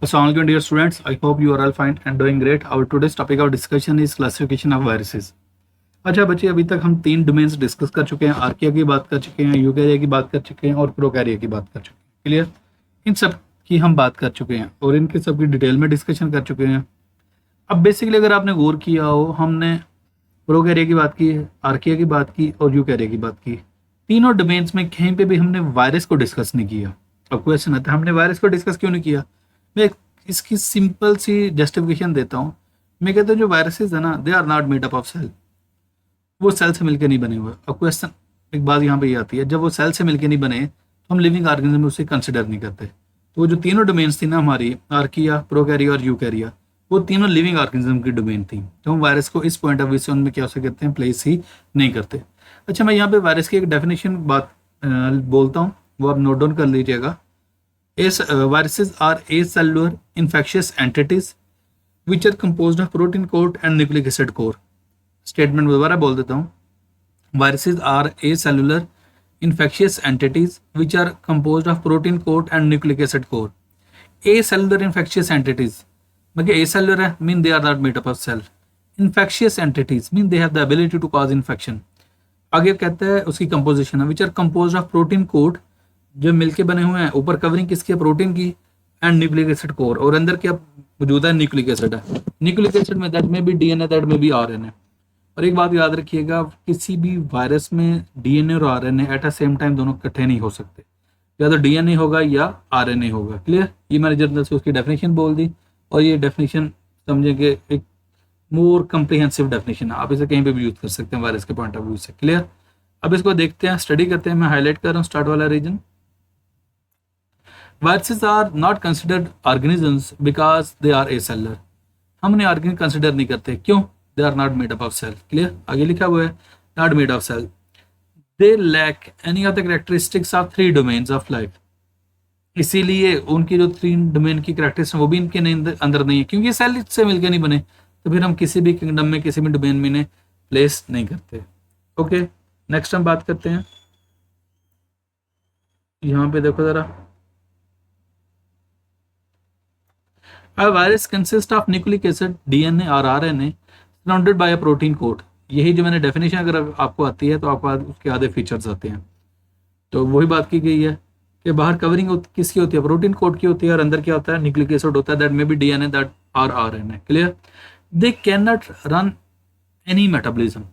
Assalamualaikum dear students, I hope you are all fine and doing great. Our today's topic of discussion is classification of viruses. अच्छा बच्चे, अभी तक हम 3 domains discuss कर चुके हैं। आर्किया की बात कर चुके हैं, यूकैरिया की बात कर चुके हैं और प्रोकैरिया की बात कर चुके हैं। क्लियर? इन सब की हम बात कर चुके हैं और इनके सब की डिटेल में डिस्कशन कर चुके हैं। अब बेसिकली अगर आपने गौर किया हो, हमने प्रोकैरिया की बात की, आर्किया की बात की और यूकैरिया की बात की। तीनों डोमेन्स में कहीं पे भी हमने वायरस को डिस्कस नहीं किया। अब क्वेश्चन आता है, हमने वायरस को डिस्कस क्यों नहीं किया? मैं इसकी सिंपल सी जस्टिफिकेशन देता हूँ। मैं कहता हूँ जो वायरसेस है ना, they are not made up of cell. वो सेल से मिलकर नहीं बने हुए। अब क्वेश्चन एक बात यहाँ पे ये आती है, जब वो सेल से मिलकर नहीं बने तो हम लिविंग ऑर्गेनिज्म में उसे कंसिडर नहीं करते। तो वो जो तीनों डोमेन्स थी ना हमारी, आर्किया, प्रोकैरिया और यूकैरिया, वो तीनों लिविंग ऑर्गेनिज्म की डोमेन थी। तो हम वायरस को इस पॉइंट ऑफ व्यू से उनमें क्या हो सकते हैं, प्लेस ही नहीं करते। अच्छा, मैं यहाँ पे वायरस की एक डेफिनेशन बात बोलता हूँ, वो आप नोट डाउन कर लीजिएगा। Viruses are acellular infectious entities which are composed of protein coat and nucleic acid core. Statement दोबारा बोल देता हूँ। Viruses are acellular infectious entities which are composed of protein coat and nucleic acid core. Acellular infectious entities मतलब acellular है, mean they are not made up of cell. Infectious entities mean they have the ability to cause infection. आगे कहता है उसकी composition है, which are composed of protein coat, जो मिलके बने हुए हैं। ऊपर कवरिंग किसकी है, प्रोटीन की, एंड न्यूक्लिक एसिड कोर, और अंदर क्या मौजूद है, न्यूक्लिक एसिड है। न्यूक्लिक एसिड में दैट में भी डीएनए, दैट में भी आरएनए। और एक बात याद रखिएगा, किसी भी वायरस में डीएनए और RNA at a same time दोनों इकट्ठे नहीं हो सकते। या तो डीएनए होगा या आरएनए होगा। क्लियर? ये मैंने जनरल से उसकी डेफिनेशन बोल दी, और ये डेफिनेशन समझेंगे एक मोर कंप्रीहेंसिव डेफिनेशन है। आप इसे कहीं पे भी यूज कर सकते हैं वायरस के पॉइंट ऑफ व्यू से। क्लियर? अब इसको देखते हैं, स्टडी करते हैं। मैं हाईलाइट कर रहा हूँ स्टार्ट वाला reason. Viruses are not considered organisms because they are acellular. हम उन्हें ऑर्गेनिज्म कंसिडर नहीं करते। क्यों? They are not made up of cell. Clear? आगे लिखा हुआ है not made of cell. They lack any of the characteristics of 3 domains of life. इसीलिए उनकी जो 3 डोमेन की कैरेक्टरिस्टिक्स वो भी इनके अंदर नहीं है, क्योंकि सेल से मिलकर नहीं बने। तो फिर हम किसी भी किंगडम में, किसी भी डोमेन में इन्हें प्लेस नहीं करते। ओके, नेक्स्ट हम बात करते हैं। यहाँ पे देखो जरा, A virus consists of nucleic acid, DNA और RNA surrounded by a protein coat. यही जो मैंने डेफिनेशन अगर आपको आती है तो आपको उसके आधे फीचर्स आते हैं। तो वही बात की गई है कि बाहर कवरिंग किसकी होती है, प्रोटीन कोट की होती है, और अंदर क्या होता है, न्यूक्लिक एसिड होता है, that may be DNA, that are RNA. Clear? They can not run any metabolism.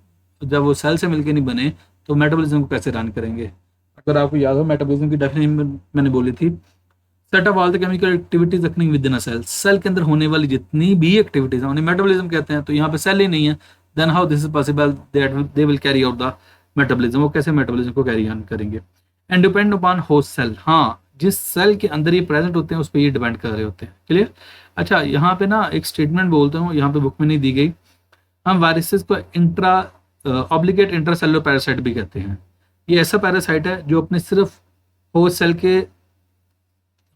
जब वो सेल से मिलकर नहीं बने तो मेटाबॉलिज्म को कैसे रन करेंगे? अगर आपको याद हो, मेटाबॉलिज्म की डेफिनेशन मैंने बोली थी, set of all the chemical activities occurring within a cell. Cell के अंदर होने वाली जितनी भी एक्टिविटीज हैं उन्हें मेटाबॉलिज्म कहते हैं। तो यहाँ पे सेल ही नहीं है, then how this is possible that they will carry out the metabolism. वो कैसे मेटाबॉलिज्म को कैरी ऑन करेंगे? And depend upon host cell. हाँ, जिस सेल के अंदर ये प्रेजेंट होते हैं उस पर ये डिपेंड कर रहे होते हैं। क्लियर? अच्छा, यहाँ पे ना एक स्टेटमेंट बोलते हूँ, यहाँ पे बुक में नहीं दी गई। हम वायरसेस को इंट्रा ऑब्लिगेट इंट्रासेलुलर पैरासाइट भी कहते हैं। ये ऐसा पैरासाइट है जो अपने सिर्फ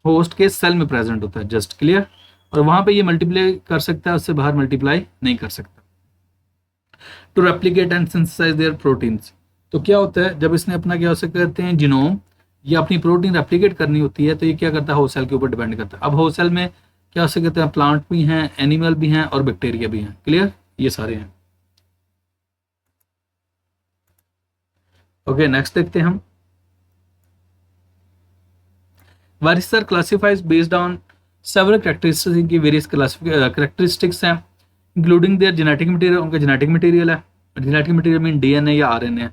होस्ट के सेल में प्रेजेंट होता है, जस्ट। क्लियर? और वहां पे ये मल्टीप्लाई कर सकता है, उससे बाहर मल्टीप्लाई नहीं कर सकता। To replicate and synthesize their proteins. तो क्या होता है, जब इसने अपना क्या हो सकते कहते हैं जीनोम या अपनी प्रोटीन रेप्लिकेट करनी होती है, तो ये क्या करता है, होस्ट सेल के ऊपर डिपेंड करता है। अब होस्ट सेल में क्या हो सकते कहते हैं, प्लांट भी हैं, एनिमल भी हैं और बैक्टीरिया भी हैं। क्लियर? ये सारे हैं। ओके, नेक्स्ट देखते हैं हम। Viruses are classified based on several characteristics की वेरियस characteristics हैं, इंक्लूडिंग देयर जेनेटिक मटेरियल। उनका जेनेटिक मटेरियल है, जेनेटिक मटेरियल मीन डीएनए या आरएनए है।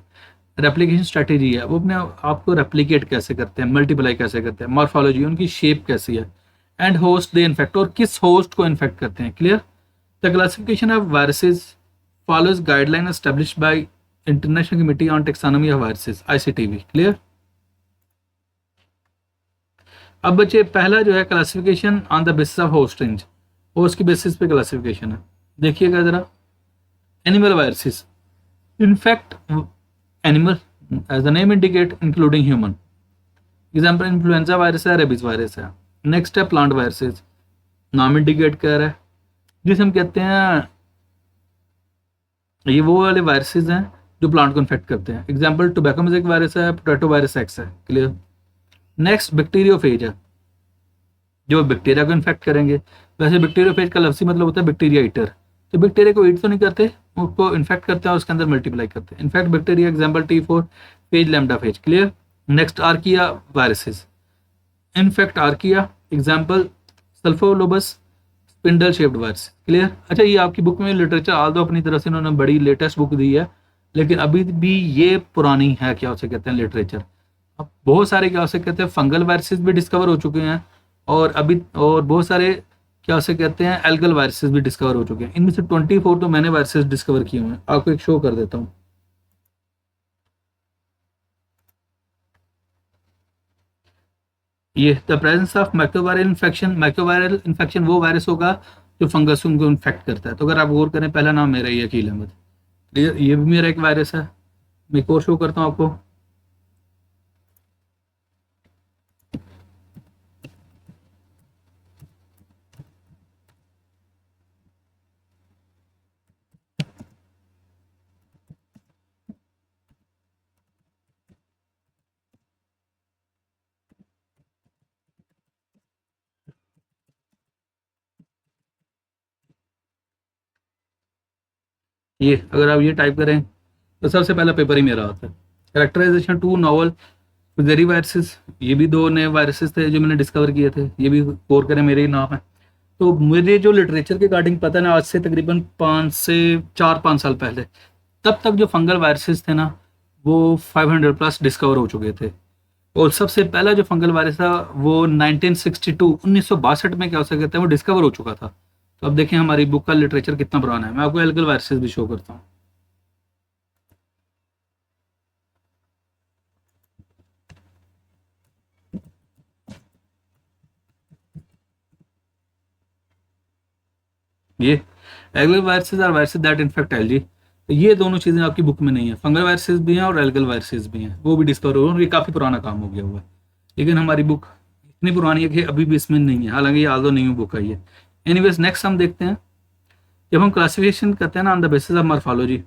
रेप्लिकेशन स्ट्रेटेजी है, वो अपने आप को रेप्लिकेट कैसे करते हैं, मल्टीप्लाई कैसे करते हैं। मॉर्फोलॉजी, उनकी शेप कैसी है। एंड होस्ट दे इन्फेक्ट, और किस होस्ट को इन्फेक्ट करते हैं। Clear? The classification of viruses follows guideline established by international committee on taxonomy of viruses, ICTV। Clear? अब बच्चे, पहला जो है classification on the basis of host range, host की बेसिस पे क्लासिफिकेशन है। देखिएगा जरा, animal viruses infect animal as the name indicate including human. Example influenza virus है, रेबीज वायरस है। नेक्स्ट है प्लांट वायरसेस, नाम इंडिकेट कर रहा है, जिसे हम कहते हैं ये वो वाले वायरसेस हैं जो प्लांट को इन्फेक्ट करते हैं। एग्जाम्पल टोबैकोमोजेक वायरस है, पोटैटो वायरस एक्स है। क्लियर? नेक्स्ट बैक्टीरियोफेज है, जो बैक्टीरिया को इन्फेक्ट करेंगे। वैसे बैक्टीरियोफेज का लफ्ज़ी मतलब होता है बैक्टीरिया ईटर, तो बैक्टीरिया को ईट तो नहीं करते, उसको इन्फेक्ट करते हैं और उसके अंदर मल्टीप्लाई करते हैं। In fact bacteria example T4 phage lambda phage. Clear. Next archaea viruses. In fact archaea example Sulfolobus spindle shaped virus. Clear. अच्छा, ये आपकी बुक में लिटरेचर आल दो अपनी तरफ से इन्होंने बड़ी लेटेस्ट बुक दी है, लेकिन अभी भी ये पुरानी है, क्या उसे कहते हैं, लिटरेचर। अब बहुत सारे क्या उसे कहते हैं फंगल वायरसेस भी डिस्कवर हो चुके हैं, और बहुत सारे क्या उसे कहते हैं एल्गल वायरसेस भी डिस्कवर हो चुके हैं। इनमें से 24 तो मैंने वायरसेस डिस्कवर किए हुए हैं, आपको एक शो कर देता हूँ। ये the presence of microviral infection. Microviral infection वो वायरस होगा जो फंगस उनको इन्फेक्ट करता है। तो अगर आप गौर करें, पहला नाम मेरा ही है अकील अहमद। ये भी मेरा एक वायरस है। मैं एक और शो करता हूँ आपको। ये अगर आप ये टाइप करें तो सबसे पहला पेपर ही मेरा आता है। Characterisation to novel fusari viruses. ये भी दो नए वायरसेस थे जो मैंने डिस्कवर किए थे, ये भी गौर करें मेरे ही नाम है। तो मुझे जो लिटरेचर के अकॉर्डिंग पता है ना, आज से तकरीबन 5 से 4-5 साल पहले, तब तक जो फंगल वायरसेस थे ना, वो 500 प्लस डिस्कवर हो चुके थे। और सबसे पहला जो फंगल वायरस था वो 1962 1962 में क्या हो सकता है वो डिस्कवर हो चुका था। तो अब देखें हमारी बुक का लिटरेचर कितना पुराना है। मैं आपको एल्गल वायरसेस भी शो करता हूँ। ये algal viruses are viruses that infect algae. तो ये दोनों चीज़ें आपकी बुक में नहीं है, फंगल वायरसेस भी हैं और एल्गल वायरसेस भी हैं, वो भी डिस्कवर हो रहे हैं। ये काफ़ी पुराना काम हो गया हुआ है, लेकिन हमारी बुक इतनी पुरानी है कि अभी भी इसमें नहीं है, हालांकि ये आल्दो न्यू बुक है ये। एनीवेज नेक्स्ट हम देखते हैं, जब हम क्लासिफिकेशन करते हैं ना on the basis of morphology.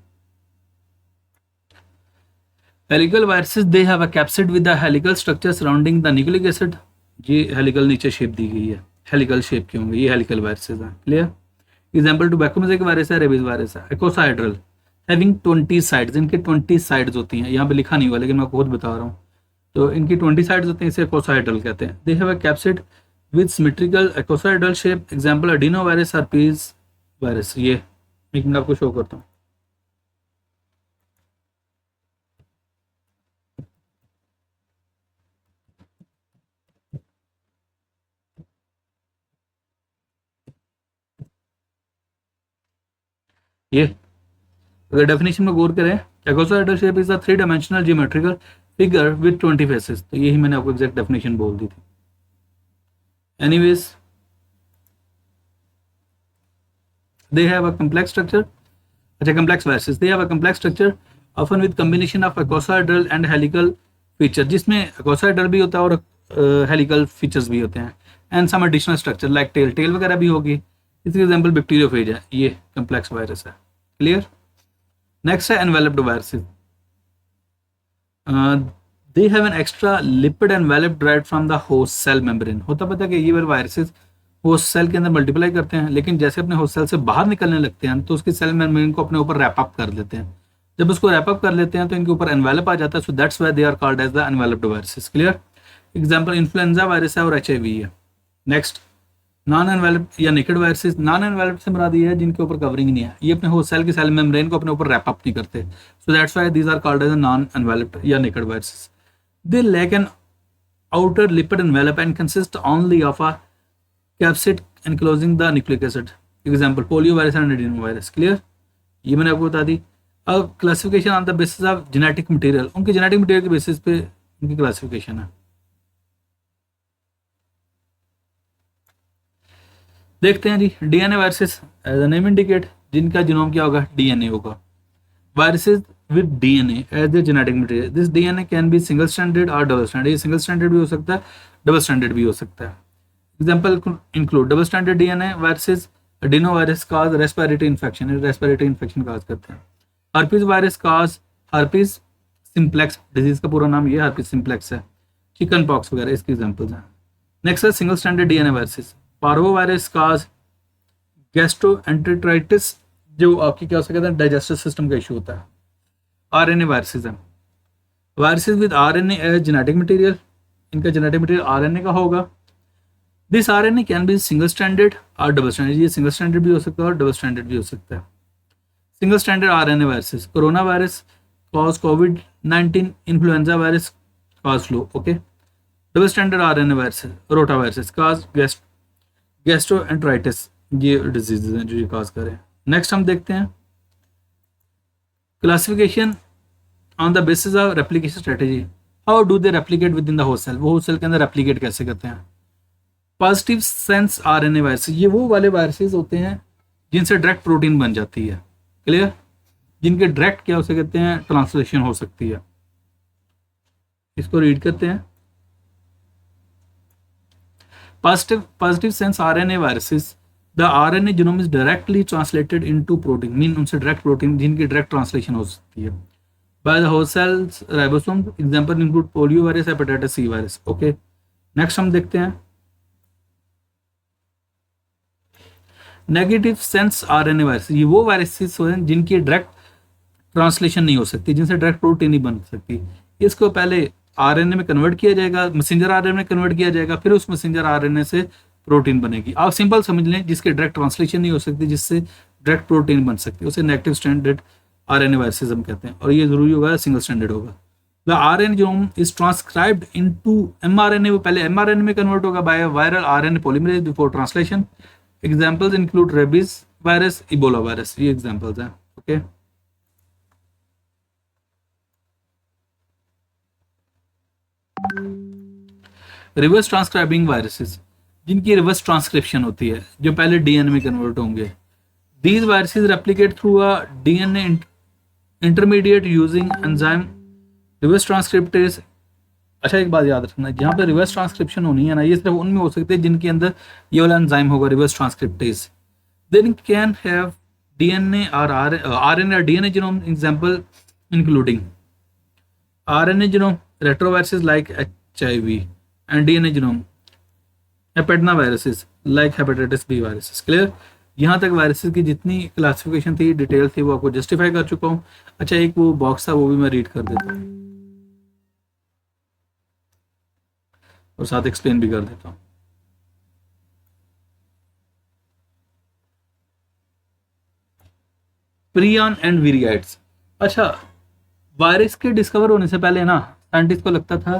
Helical viruses they have a capsid with the helical structure surrounding the nucleic acid. ये हेलिकल नीचे शेप दी गई है, हेलिकल शेप के होंगे, ये हेलिकल वायरसेस हैं। क्लियर। एग्जाम्पल टोबैकोमेजिक वायरस है, रेबीज वायरस है। इकोसाहेड्रल हैविंग 20 साइड्स, इनके 20 साइड्स होती हैं, यहाँ पे लिखा नहीं हुआ लेकिन मैं खुद बता रहा हूँ। तो इनकी 20 साइड्स होती हैं, इसे इकोसाहेड्रल कहते हैं। They have a capsid with symmetrical icosahedral shape. Example adeno virus, herpes virus. ये एक मिनट आपको शो करता हूँ। ये अगर डेफिनेशन में गौर करें, icosahedral shape is a 3 dimensional geometrical figure with 20 faces. तो यही मैंने आपको एग्जैक्ट डेफिनेशन बोल दी थी। Anyways they have a complex structure। अच्छा, complex viruses they have a complex structure often with combination of icosahedral and helical feature, जिसमें icosahedral भी होता है और helical features भी होते हैं, and some additional structure like tail वगैरह भी होगी। इसकी एग्जांपल बैक्टीरियोफेज है, ये complex वायरस है। क्लियर। नेक्स्ट है enveloped viruses. They have an extra lipid envelope derived from the host cell membrane. होता पता है कि ये वायरसेस होस्ट सेल के अंदर मल्टीप्लाई करते हैं, लेकिन जैसे अपने होस्ट सेल से बाहर निकलने लगते हैं तो उसकी सेल मेम्ब्रेन को अपने ऊपर रैप अप कर लेते हैं। जब उसको रैप अप कर लेते हैं तो इनके ऊपर एनवेलप आ जाता है, so that's why they are called as the enveloped viruses. Clear. Example influenza virus है और एचआईवी है। नेक्स्ट नॉन एनवेलप्ड या नेकेड वायरसेस। नॉन एनवेलप्ड से मुराद ये है जिनके ऊपर कवरिंग नहीं है, ये अपने होस्ट सेल की सेल मेम्ब्रेन को अपने ऊपर रैप अप नहीं करते, so that's why these are called as non enveloped या naked viruses. They lack an outer lipid envelope and consist only of a capsid enclosing the nucleic acid। Example polio virus and adeno virus. Clear. ये मैंने आपको बता दी। अब classification on the basis of genetic material, उनके genetic material के basis पे उनकी क्लासिफिकेशन है। देखते हैं जी, DNA viruses as a name indicate, जिनका जीनोम क्या होगा, डीएनए होगा। Viruses with DNA as the genetic material, this DNA can be single standard और डबल स्टैंडर्ड। ये सिंगल स्टैंडर्ड भी हो सकता है, डबल स्टैंडर्ड भी हो सकता है। Example include double standard DNA viruses adeno virus cause respiratory infection, respiratory infection cause करते हैं। Herpes virus cause herpes simplex, disease का पूरा नाम ये हर्पीज सिंप्लेक्स है। चिकन पॉक्स वगैरह इसके एग्जाम्पल्स हैं। नेक्स्ट है single standard DNA viruses. Parvo virus cause gastroenteritis, जो आपकी क्या हो सकता है डाइजेस्टिव सिस्टम का इशू होता है। आरएनए वायरसेस हैं, viruses with RNA as genetic material, इनका जेनेटिक मटेरियल आरएनए का होगा। This RNA can be single standard और डबल स्टैंडर्ड, ये सिंगल स्टैंडर्ड भी हो सकता है और डबल स्टैंडर्ड भी हो सकता है। Single standard RNA viruses, corona virus cause कोविड-19, influenza virus cause flu, okay. Double standard RNA viruses, rota viruses cause gastroenteritis, ये डिजीज हैं जो ये कॉज करें। नेक्स्ट हम देखते हैं classification on the basis of replication strategy. How do they replicate within the host cell, वो host cell के अंदर रेप्लिकेट कैसे करते हैं। पॉजिटिव सेंस आरएनए वायरसेस, ये वो वाले वायरसेस होते हैं जिनसे डायरेक्ट प्रोटीन बन जाती है, क्लियर, जिनके डायरेक्ट क्या हो सकते हैं ट्रांसलेशन हो सकती है। इसको रीड करते हैं। positive sense RNA viruses, the RNA genome is directly translated into protein, mean उनसे डायरेक्ट प्रोटीन जिनकी डायरेक्ट ट्रांसलेशन हो सकती है by the host cells ribosome, example include polio virus, hepatitis C virus, okay. Next हम देखते हैं negative sense RNA virus, ये वो वायरसेस हैं जिनकी डायरेक्ट ट्रांसलेशन नहीं हो सकती, जिनसे डायरेक्ट प्रोटीन नहीं बन सकती। इसको पहले आरएनए में कन्वर्ट किया जाएगा, मैसेंजर आरएनए में कन्वर्ट किया जाएगा, फिर उस मैसेंजर आरएनए से प्रोटीन बनेगी। आप सिंपल समझ लें, जिसके डायरेक्ट ट्रांसलेशन नहीं हो सकती, जिससे डायरेक्ट प्रोटीन बन सकती है, उसे नेगेटिव स्टैंडर्ड आरएनए वायरसेस हम कहते हैं। और ये जरूरी होगा सिंगल स्टैंडर्ड होगा। The RNA genome is transcribed into mRNA, वो पहले एमआरएनए में कन्वर्ट होगा by viral RNA polymerase before translation. Examples include rabies virus, ebola virus, ये एग्जाम्पल्स हैं, ओके। रिवर्स ट्रांसक्राइबिंग वायरसेस, जिनकी रिवर्स ट्रांसक्रिप्शन होती है, जो पहले डीएनए में कन्वर्ट होंगे। These viruses replicate through a DNA intermediate using enzyme reverse transcriptase. अच्छा एक बात याद रखना, जहाँ पे रिवर्स ट्रांसक्रिप्शन होनी है ना, ये सिर्फ उनमें हो सकते हैं जिनके अंदर ये वाला एंजाइम होगा reverse transcriptase. Then can have DNA और आरएनए और DNA genome, example including RNA genome retroviruses like HIV and DNA genome hepadna viruses like hepatitis B viruses, clear. यहाँ तक वायरसेस की जितनी क्लासिफिकेशन थी, डिटेल थी, वो आपको जस्टिफाई कर चुका हूँ। अच्छा एक वो बॉक्स था, वो भी मैं रीड कर देता हूँ और साथ एक्सप्लेन भी कर देता हूँ। Prion and viroids. अच्छा वायरस के डिस्कवर होने से पहले ना साइंटिस्ट को लगता था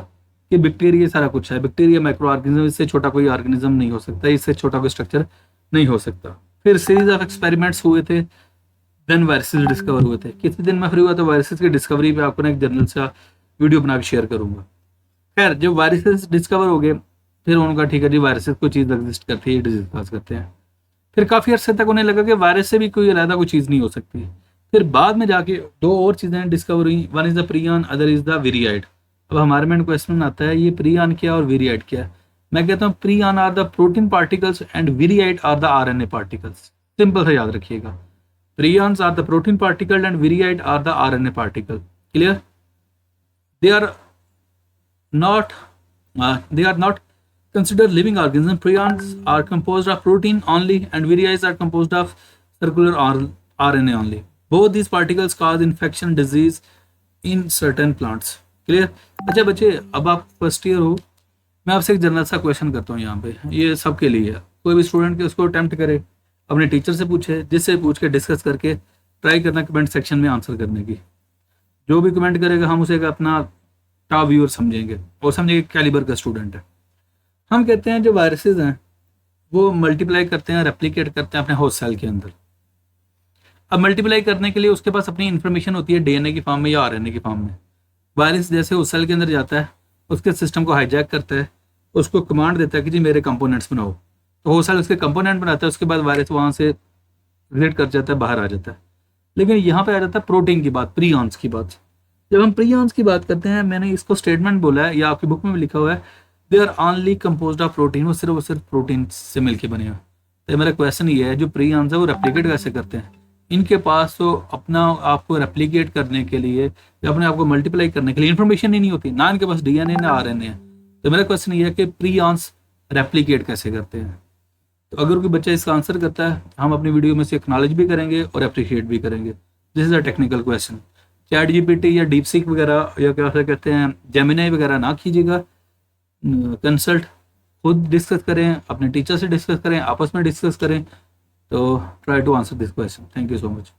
कि बैक्टीरिया सारा कुछ है, बैक्टीरिया माइक्रो ऑर्गेनिज्म, इससे छोटा कोई ऑर्गेनिज्म नहीं हो सकता, इससे छोटा कोई स्ट्रक्चर नहीं हो सकता। फिर सीरीज ऑफ एक्सपेरिमेंट्स हुए थे, देन वायरसेस डिस्कवर हुए थे। कितने दिन में फ्री हुआ तो वायरसेस की डिस्कवरी पे आपको ना एक जर्नल सा वीडियो बना के शेयर करूंगा। खैर जब वायरसेस डिस्कवर हो गए, फिर उनका ठीक है जी वायरसेस कोई चीज़ एग्जिस्ट करती है, डिजीज पास करते हैं। फिर काफ़ी अर्से तक उन्हें लगा कि वायरस से भी कोई अलग कोई चीज़ नहीं हो सकती। फिर बाद में जाके दो और चीज़ें डिस्कवर हुई, one is the prion, other is the viroid. अब हमारे में क्वेश्चन आता है ये प्रियन क्या और विरियाइड क्या है। मैं कहता हूँ prion are the protein particles and viroid are the RNA particles. Simple से याद रखिएगा, prions are the protein particle and viroid are the RNA particle, clear. They are not considered living organisms. Prions are composed of protein only and virions are composed of circular RNA only. Both these particles cause infection disease in certain plants. Clear? अच्छा बच्चे, अब आप first year हो, मैं आपसे एक general सा question करता हूँ यहाँ पे, ये सबके लिए है। कोई भी स्टूडेंट के उसको अटेम्प्ट करे, अपने टीचर से पूछे, जिससे पूछ के डिस्कस करके ट्राई करना कमेंट सेक्शन में आंसर करने की। जो भी कमेंट करेगा हम उसे अपना टॉप व्यूअर समझेंगे और समझेंगे कैलिबर का स्टूडेंट है। हम कहते हैं जो वायरसेस हैं वो मल्टीप्लाई करते हैं, रेप्लिकेट करते हैं अपने होस्ट सेल के अंदर। अब मल्टीप्लाई करने के लिए उसके पास अपनी इन्फॉर्मेशन होती है डीएनए की फॉर्म में या आरएनए की फॉर्म में। वायरस जैसे उस सेल के अंदर जाता है, उसके सिस्टम को हाईजैक करता है, उसको कमांड देता है कि जी मेरे कंपोनेंट्स बनाओ, तो होस्ट सेल उसके कंपोनेंट बनाता है, उसके बाद वायरस वहाँ से एग्जिट कर जाता है, बाहर आ जाता है। लेकिन यहाँ पे आ जाता है प्रोटीन की बात, प्रियॉन्स की बात। जब हम प्रियॉन्स की बात करते हैं, मैंने इसको स्टेटमेंट बोला है या आपकी बुक में भी लिखा हुआ है, they are only composed of protein, वो सिर्फ प्रोटीन से मिलकर बने हैं। तो मेरा क्वेश्चन ये है, जो प्रियॉन्स है वो रेप्लिकेट कैसे करते हैं? इनके पास तो अपना आपको रेप्लिकेट करने के लिए या अपने आप को मल्टीप्लाई करने के लिए इन्फॉर्मेशन ही नहीं होती, ना इनके पास डीएनए ना आरएनए है। तो मेरा क्वेश्चन ये है कि प्रियॉन्स रेप्लिकेट कैसे करते हैं। तो अगर कोई बच्चा इसका आंसर करता है, हम अपनी वीडियो में से एक्नॉलेज भी करेंगे और अप्रिशिएट भी करेंगे। This is a technical question. Chat GPT या डीपसीक वगैरह या क्या कहते हैं जेमिनी वगैरह ना कीजिएगा। कंसल्ट खुद डिस्कस करें, अपने टीचर से डिस्कस करें, आपस में डिस्कस करें। तो try to answer this question. Thank you so much.